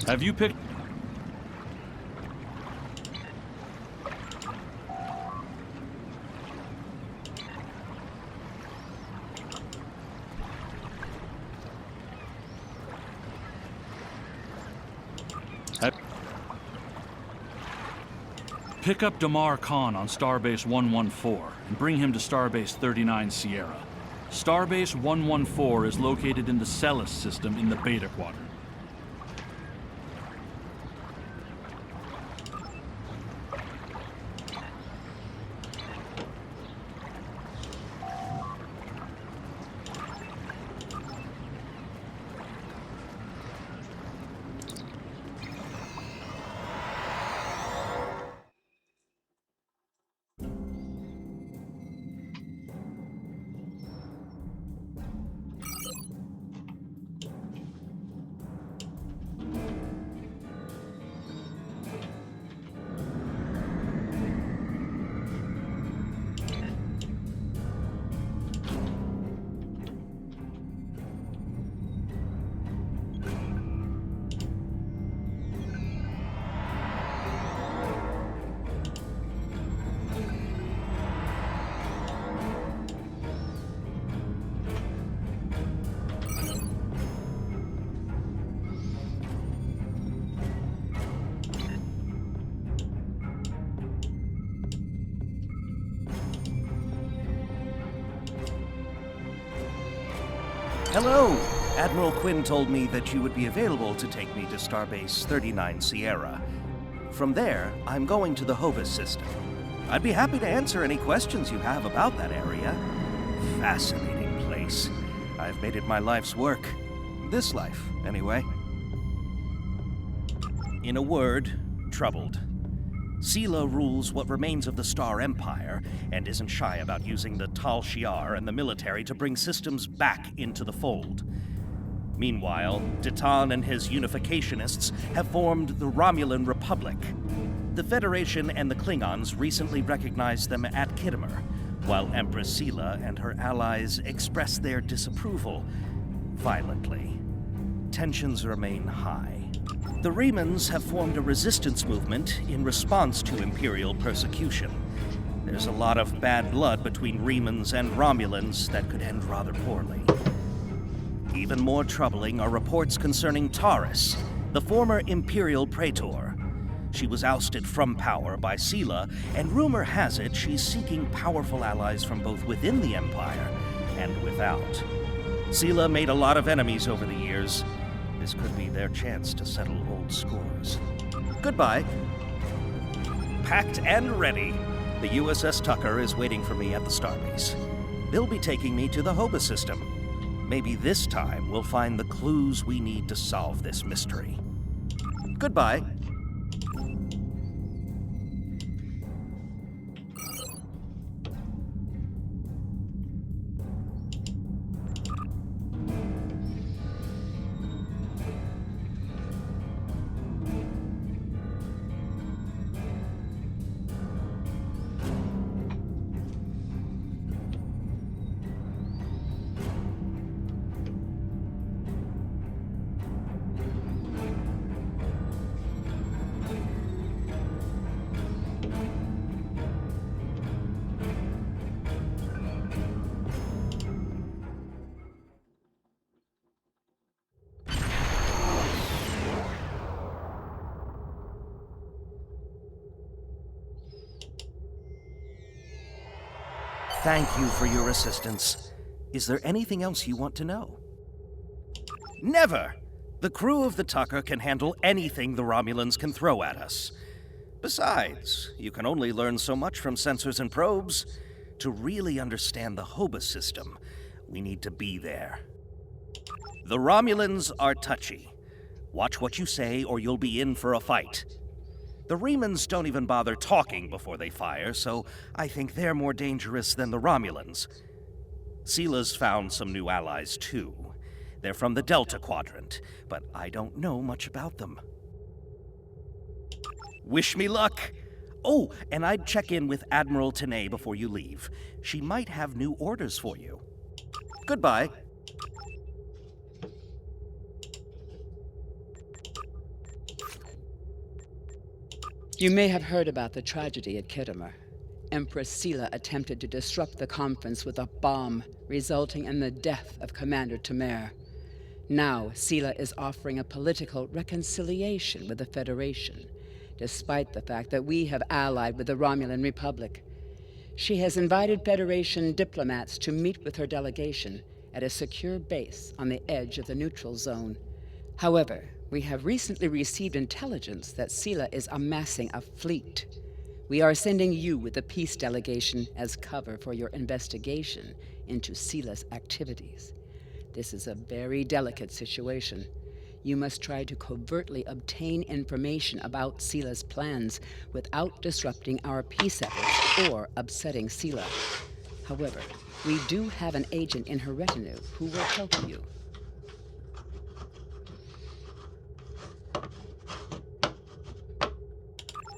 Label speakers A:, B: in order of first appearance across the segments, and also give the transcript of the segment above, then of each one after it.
A: Have you picked... Pick up Damar Khan on Starbase 114 and bring him to Starbase 39 Sierra. Starbase 114 is located in the Sela system in the Beta Quadrant.
B: Hello! Admiral Quinn told me that you would be available to take me to Starbase 39 Sierra. From there, I'm going to the Hobus system. I'd be happy to answer any questions you have about that area. Fascinating place. I've made it my life's work. This life, anyway. In a word, troubled. Sela rules what remains of the Star Empire, and isn't shy about using the Tal Shiar and the military to bring systems back into the fold. Meanwhile, Titan and his unificationists have formed the Romulan Republic. The Federation and the Klingons recently recognized them at Khitomer, while Empress Sela and her allies express their disapproval violently. Tensions remain high. The Remans have formed a resistance movement in response to Imperial persecution. There's a lot of bad blood between Remans and Romulans that could end rather poorly. Even more troubling are reports concerning Taurus, the former Imperial Praetor. She was ousted from power by Sela, and rumor has it she's seeking powerful allies from both within the Empire and without. Sela made a lot of enemies over the years. This could be their chance to settle old scores. Goodbye. Packed and ready. The USS Tucker is waiting for me at the Starbase. They'll be taking me to the Hobus system. Maybe this time we'll find the clues we need to solve this mystery. Goodbye. Thank you for your assistance. Is there anything else you want to know? Never! The crew of the Tucker can handle anything the Romulans can throw at us. Besides, you can only learn so much from sensors and probes. To really understand the Hobus system, we need to be there. The Romulans are touchy. Watch what you say or you'll be in for a fight. The Remans don't even bother talking before they fire, so I think they're more dangerous than the Romulans. Sela's found some new allies, too. They're from the Delta Quadrant, but I don't know much about them. Wish me luck! Oh, and I'd check in with Admiral Tenay before you leave. She might have new orders for you. Goodbye.
C: You may have heard about the tragedy at Khitomer. Empress Sela attempted to disrupt the conference with a bomb, resulting in the death of Commander Tamer. Now, Sela is offering a political reconciliation with the Federation, despite the fact that we have allied with the Romulan Republic. She has invited Federation diplomats to meet with her delegation at a secure base on the edge of the neutral zone. However, we have recently received intelligence that Sela is amassing a fleet. We are sending you with the peace delegation as cover for your investigation into Sela's activities. This is a very delicate situation. You must try to covertly obtain information about Sela's plans without disrupting our peace efforts or upsetting Sela. However, we do have an agent in her retinue who will help you.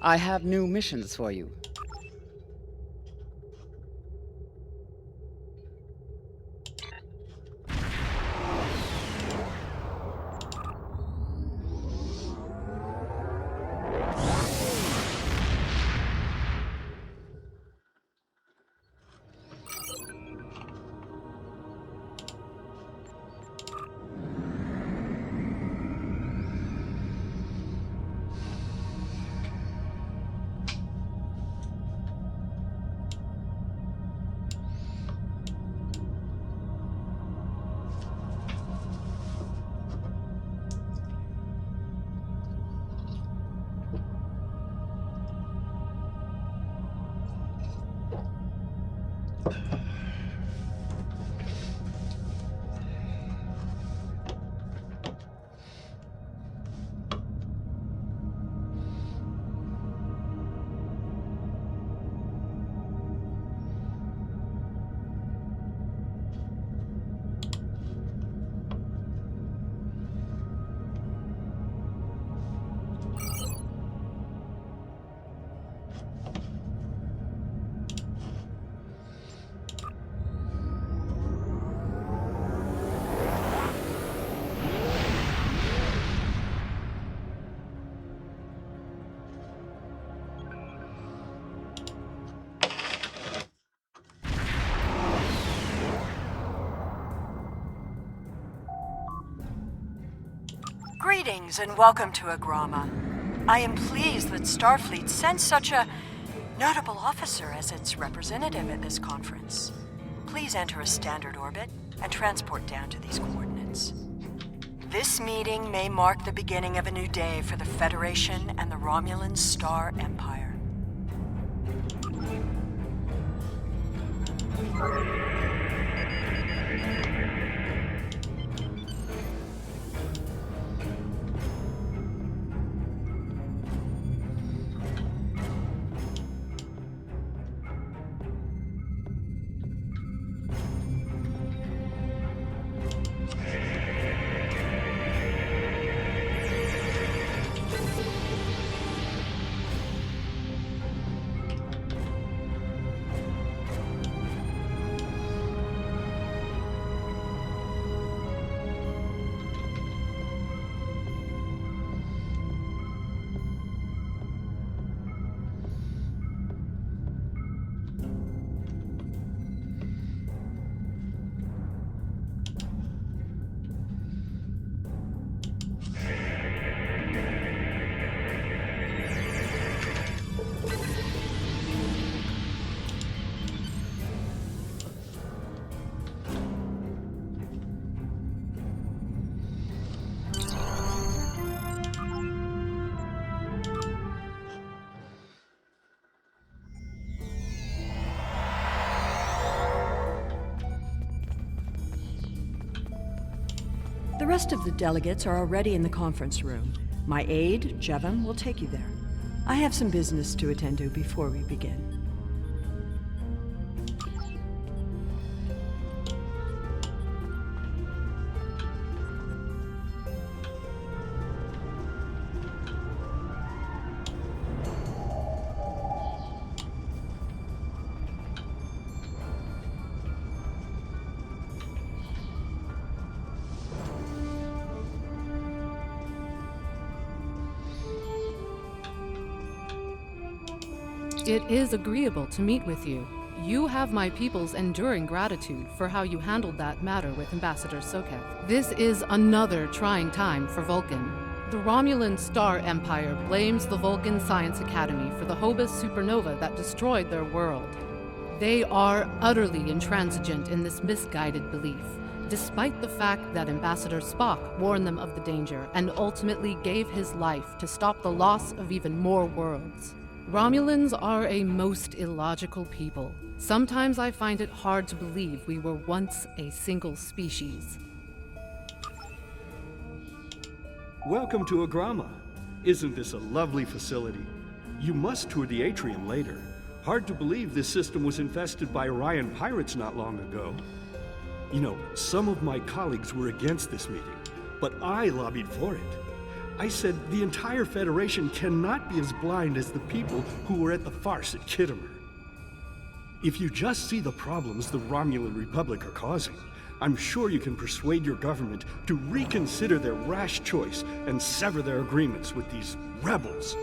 C: I have new missions for you.
D: Greetings and welcome to Agrama. I am pleased that Starfleet sent such a notable officer as its representative at this conference. Please enter a standard orbit and transport down to these coordinates. This meeting may mark the beginning of a new day for the Federation and the Romulan Star Empire. The rest of the delegates are already in the conference room. My aide, Jevon, will take you there. I have some business to attend to before we begin.
E: It is agreeable to meet with you. You have my people's enduring gratitude for how you handled that matter with Ambassador Sokev. This is another trying time for Vulcan. The Romulan Star Empire blames the Vulcan Science Academy for the Hobus supernova that destroyed their world. They are utterly intransigent in this misguided belief, despite the fact that Ambassador Spock warned them of the danger and ultimately gave his life to stop the loss of even more worlds. Romulans are a most illogical people. Sometimes I find it hard to believe we were once a single species.
F: Welcome to Agrama. Isn't this a lovely facility? You must tour the atrium later. Hard to believe this system was infested by Orion pirates not long ago. You know, some of my colleagues were against this meeting, but I lobbied for it. I said the entire Federation cannot be as blind as the people who were at the farce at Khitomer. If you just see the problems the Romulan Republic are causing, I'm sure you can persuade your government to reconsider their rash choice and sever their agreements with these rebels.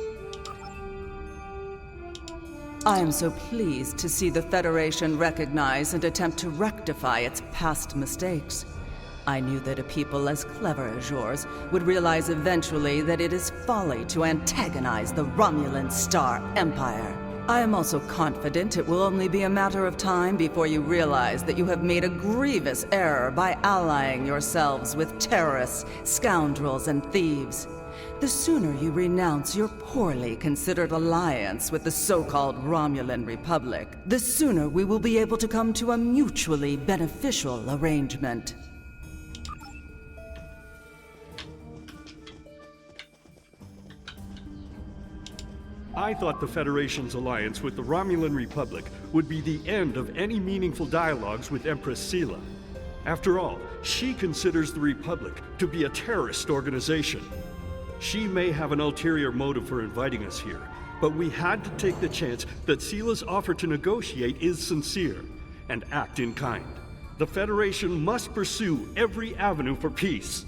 G: I am so pleased to see the Federation recognize and attempt to rectify its past mistakes. I knew that a people as clever as yours would realize eventually that it is folly to antagonize the Romulan Star Empire. I am also confident it will only be a matter of time before you realize that you have made a grievous error by allying yourselves with terrorists, scoundrels, and thieves. The sooner you renounce your poorly considered alliance with the so-called Romulan Republic, the sooner we will be able to come to a mutually beneficial arrangement.
F: I thought the Federation's alliance with the Romulan Republic would be the end of any meaningful dialogues with Empress Sela. After all, she considers the Republic to be a terrorist organization. She may have an ulterior motive for inviting us here, but we had to take the chance that Sela's offer to negotiate is sincere, and act in kind. The Federation must pursue every avenue for peace.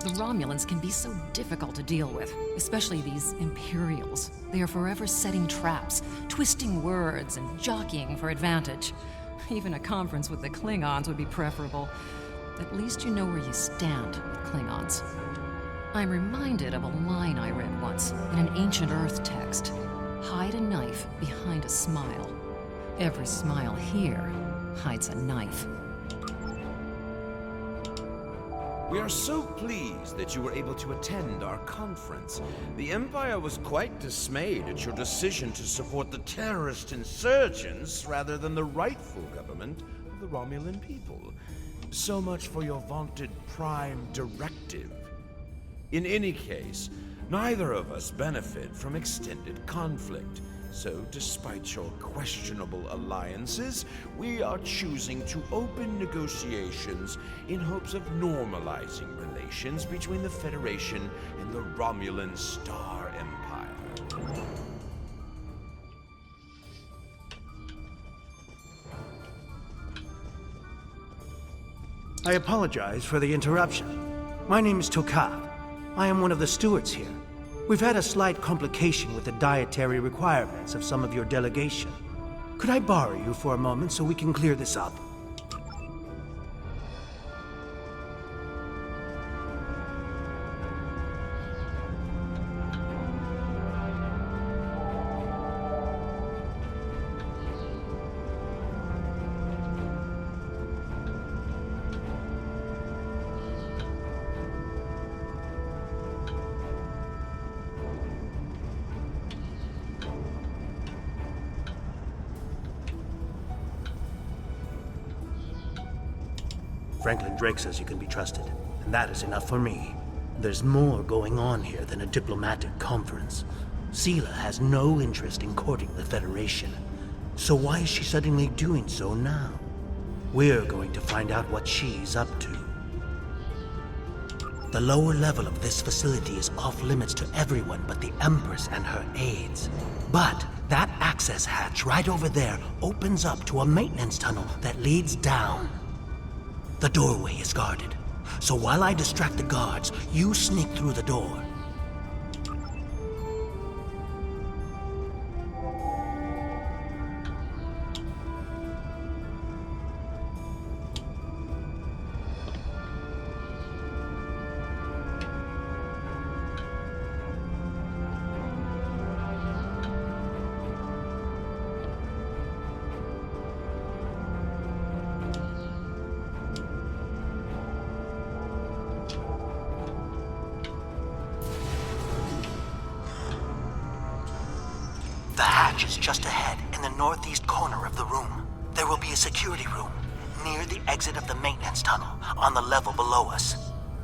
H: The Romulans can be so difficult to deal with, especially these Imperials. They are forever setting traps, twisting words, and jockeying for advantage. Even a conference with the Klingons would be preferable. At least you know where you stand with Klingons. I'm reminded of a line I read once in an ancient Earth text. Hide a knife behind a smile. Every smile here hides a knife.
I: We are so pleased that you were able to attend our conference. The Empire was quite dismayed at your decision to support the terrorist insurgents rather than the rightful government of the Romulan people. So much for your vaunted Prime Directive. In any case, neither of us benefit from extended conflict. So, despite your questionable alliances, we are choosing to open negotiations in hopes of normalizing relations between the Federation and the Romulan Star Empire.
J: I apologize for the interruption. My name is Tokav. I am one of the stewards here. We've had a slight complication with the dietary requirements of some of your delegation. Could I borrow you for a moment so we can clear this up? Franklin Drake says you can be trusted, and that is enough for me. There's more going on here than a diplomatic conference. Sela has no interest in courting the Federation. So why is she suddenly doing so now? We're going to find out what she's up to. The lower level of this facility is off limits to everyone but the Empress and her aides. But that access hatch right over there opens up to a maintenance tunnel that leads down. The doorway is guarded, so while I distract the guards, you sneak through the door. hatches just ahead in the northeast corner of the room. There will be a security room near the exit of the maintenance tunnel on the level below us.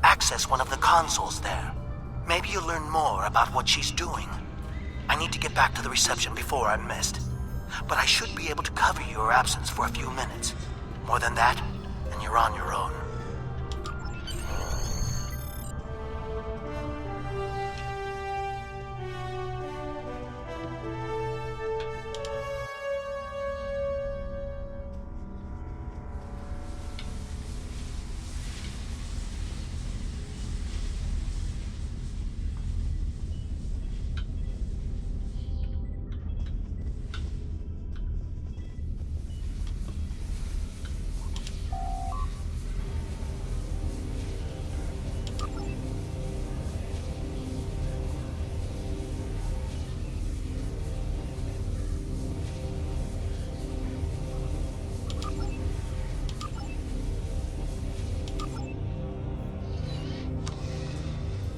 J: Access one of the consoles there. Maybe you'll learn more about what she's doing. I need to get back to the reception before I'm missed. But I should be able to cover your absence for a few minutes. More than that, and you're on your own.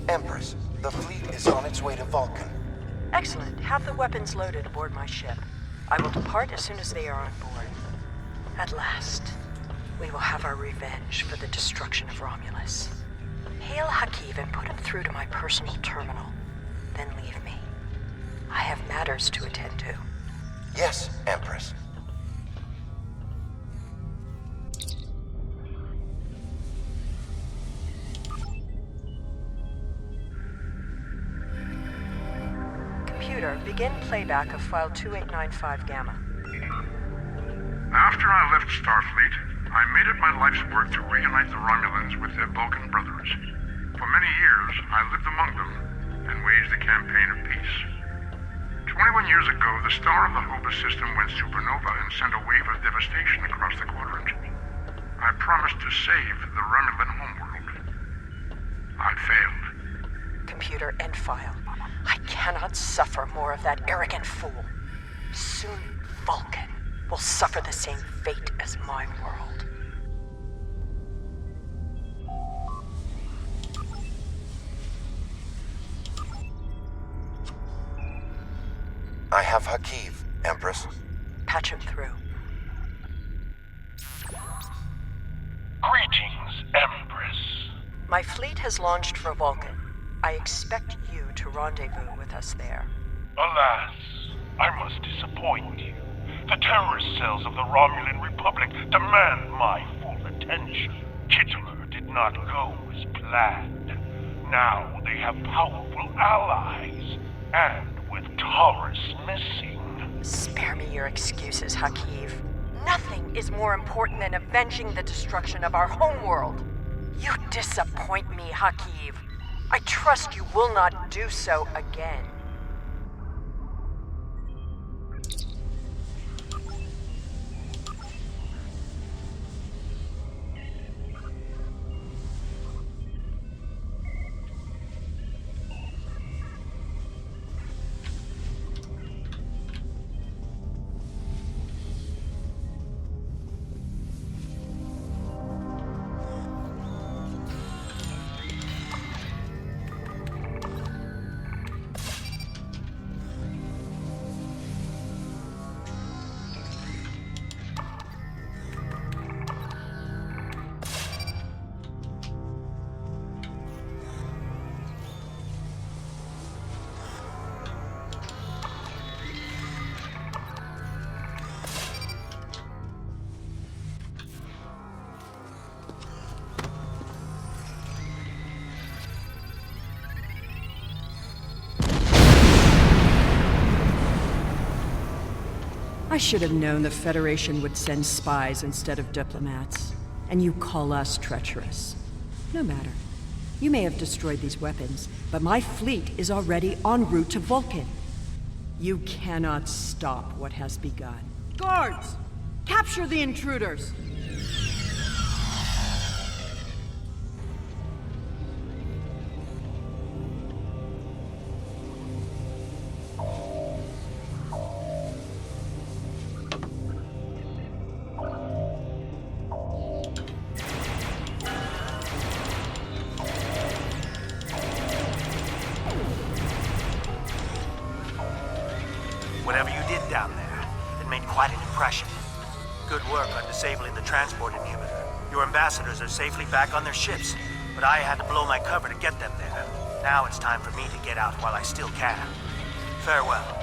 K: Empress, the fleet is on its way to Vulcan.
D: Excellent. Have the weapons loaded aboard my ship. I will depart as soon as they are on board. At last, we will have our revenge for the destruction of Romulus. Hail Hakiv and put him through to my personal terminal. Then leave me. I have matters to attend to.
K: Yes, Empress.
D: Begin playback of file 2895 Gamma.
L: After I left Starfleet, I made it my life's work to reunite the Romulans with their Vulcan brothers. For many years, I lived among them and waged a campaign of peace. 21 years ago, the star of the Hobus system went supernova and sent a wave of devastation across the quadrant. I promised to save the Romulan homeworld. I failed.
D: Computer, end file. I cannot suffer more of that arrogant fool. Soon, Vulcan will suffer the same fate as my world.
K: I have Hakiv, Empress.
D: Patch him through.
M: Greetings, Empress.
D: My fleet has launched for Vulcan. I expect you to rendezvous with us there.
M: Alas, I must disappoint you. The terrorist cells of the Romulan Republic demand my full attention. Kittimer did not go as planned. Now they have powerful allies, and with Taurus missing.
D: Spare me your excuses, Hakiv. Nothing is more important than avenging the destruction of our homeworld. You disappoint me, Hakiv. I trust you will not do so again.
N: I should have known the Federation would send spies instead of diplomats. And you call us treacherous. No matter. You may have destroyed these weapons, but my fleet is already en route to Vulcan. You cannot stop what has begun. Guards! Capture the intruders!
J: Whatever you did down made quite an impression. Good work on disabling the transport inhibitor. Your ambassadors are safely back on their ships, but I had to blow my cover to get them there. Now it's time for me to get out while I still can. Farewell.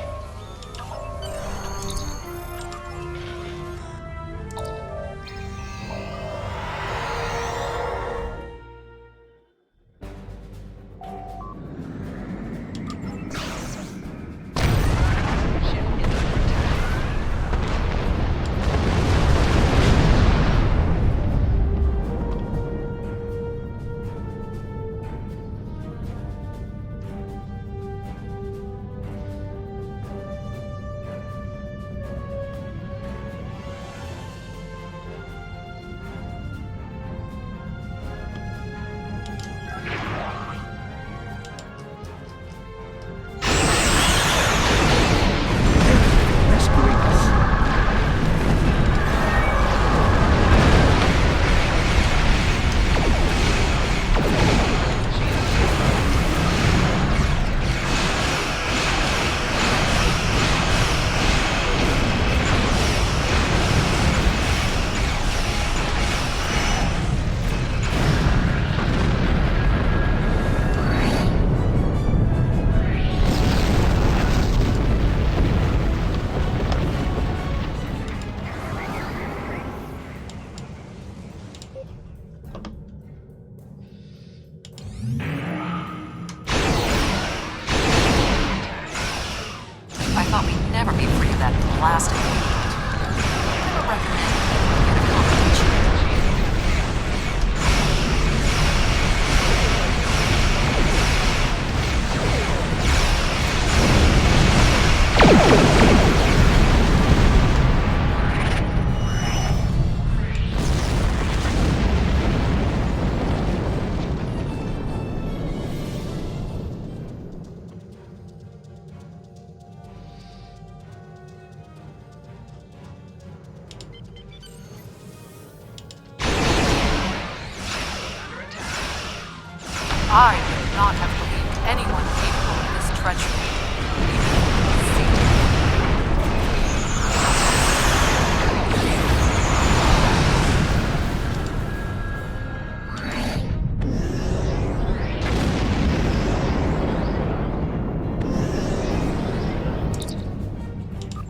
E: I would not have believed anyone capable of this treachery.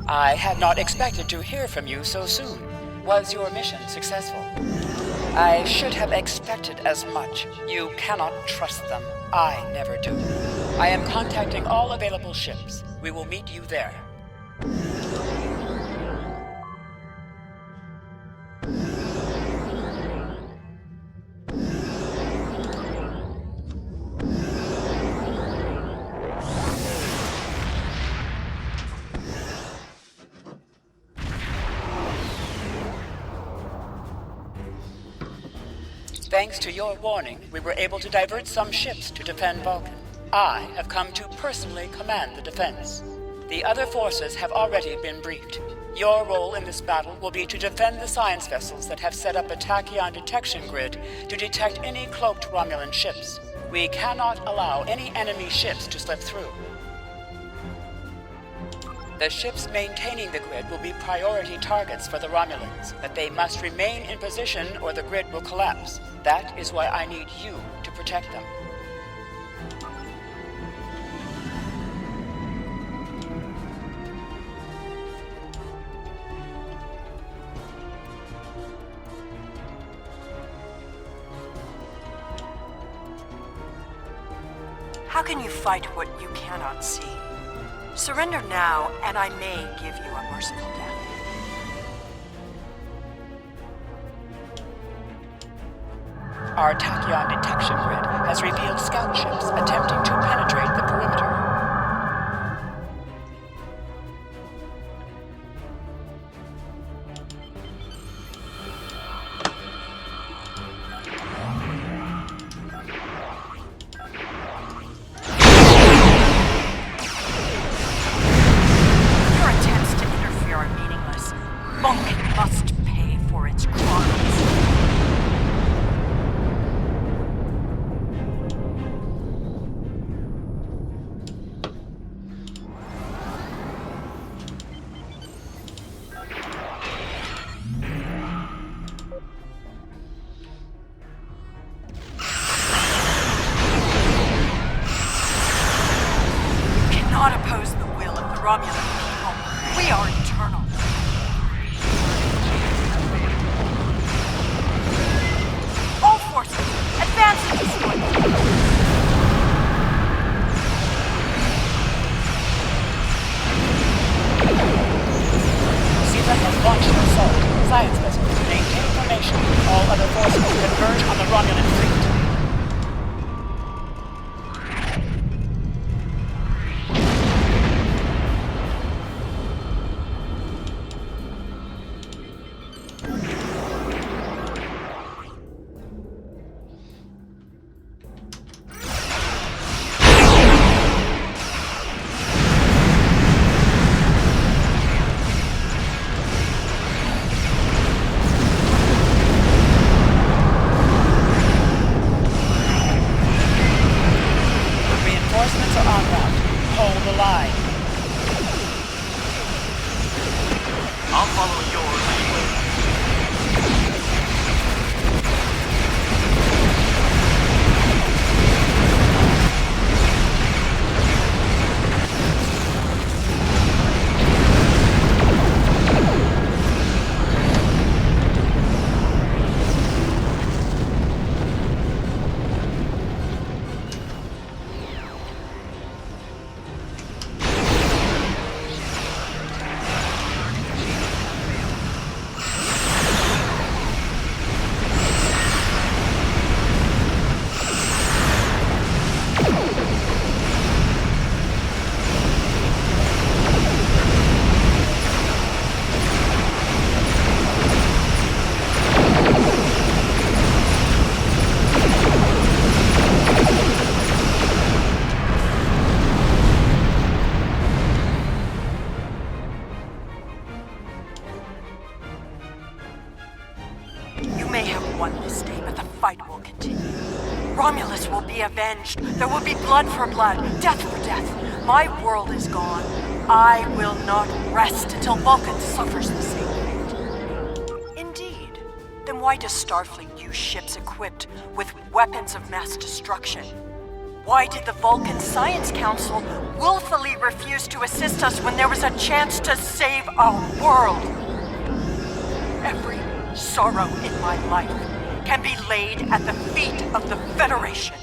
C: I had not expected to hear from you so soon. Was your mission successful? I should have expected as much. You cannot trust them. I never do. I am contacting all available ships. We will meet you there. Thanks to your warning, we were able to divert some ships to defend Vulcan. I have come to personally command the defense. The other forces have already been briefed. Your role in this battle will be to defend the science vessels that have set up a tachyon detection grid to detect any cloaked Romulan ships. We cannot allow any enemy ships to slip through. The ships maintaining the grid will be priority targets for the Romulans, but they must remain in position or the grid will collapse. That is why I need you to protect them.
D: How can you fight what you cannot see? Surrender now, and I may give you a merciful death.
C: Our tachyon detection grid has revealed scout ships attempting to penetrate the perimeter.
O: science vessels. Maintain formation. All other forces converge on the Romulan fleet.
D: Romulus will be avenged. There will be blood for blood, death for death. My world is gone. I will not rest until Vulcan suffers the same fate. Indeed. Then why does Starfleet use ships equipped with weapons of mass destruction? Why did the Vulcan Science Council willfully refuse to assist us when there was a chance to save our world? Every sorrow in my life can be laid at the feet of the Federation.